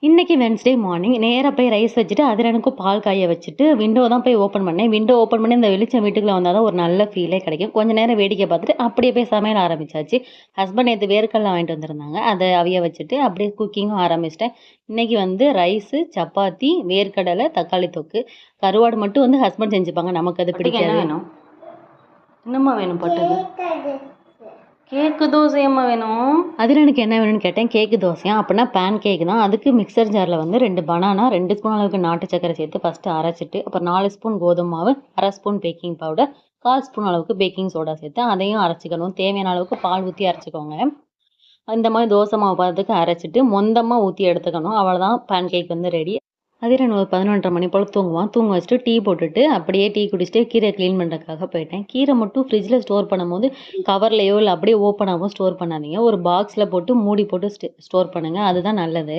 இன்னைக்கு Wednesday morning நேரா போய் ரைஸ் வச்சுட்டு, அதிரனுக்கும் பால் காய வச்சுட்டு, விண்டோ தான் போய் ஓப்பன் பண்ணேன். விண்டோ ஓப்பன் பண்ணி இந்த வெளிச்சம் வீட்டுக்குள்ள வந்தா தான் ஒரு நல்ல ஃபீலே கிடைக்கும். கொஞ்ச நேரம் வேடிக்கை பார்த்துட்டு, அப்படியே போய் சமையல் ஆரம்பிச்சாச்சு. ஹஸ்பண்ட் நேத்து வேர்க்கடல வாங்கிட்டு வந்திருந்தாங்க. அத அவிய வச்சுட்டு, அப்படியே குக்கிங்கும் ஆரம்பிச்சுட்டேன். இன்னைக்கு வந்து ரைஸு, சப்பாத்தி, வேர்க்கடலை, தக்காளி தொக்கு. கருவாடு மட்டும் வந்து ஹஸ்பண்ட் செஞ்சுப்பாங்க. நமக்கு அது பட்டுக்கு என்ன பிடிக்காது. வேணும்? என்னம்மா வேணும் பட்டுக்கு? கேக்கு தோசையம்மா வேணும். அதிரனுக்கு என்ன வேணும்னு கேட்டேன். கேக்கு தோசையா? அப்படின்னா பேன் கேக் தான். அதுக்கு மிக்சர் ஜார்ல வந்து 2 பனானா, 2 ஸ்பூன் அளவுக்கு நாட்டு சர்க்கரை சேர்த்து ஃபர்ஸ்ட்டு அரைச்சிட்டு, அப்புறம் 4 ஸ்பூன் கோதுமை மாவு, 1/2 ஸ்பூன் பேக்கிங் பவுடர், 1/4 ஸ்பூன் அளவுக்கு பேக்கிங் சோடா சேர்த்து அதையும் அரைச்சிக்கணும். தேவையான அளவுக்கு பால் ஊத்தி அரைச்சிக்கோங்க. இந்த மாதிரி தோசை மாவு பதத்துக்கு அரைச்சிட்டு மொந்தமா ஊத்தி எடுத்துக்கணும். அவ்வளோதான் பேன் கேக் வந்து ரெடி. அதிரன் ஒரு 11:30 மணி போல தூங்குவான். தூங்க வச்சுட்டு டீ போட்டுட்டு, அப்படியே டீ குடிச்சிட்டு கீரைய கிளீன் பண்றதுக்காக போயிட்டேன். கீரை மட்டும் ஃப்ரிட்ஜ்ல ஸ்டோர் பண்ணும்போது கவர்லயோ இல்ல அப்படியே ஓப்பனாவோ ஸ்டோர் பண்ணாதீங்க. ஒரு பாக்ஸ்ல போட்டு மூடி போட்டு ஸ்டோர் பண்ணுங்க. அதுதான் நல்லது.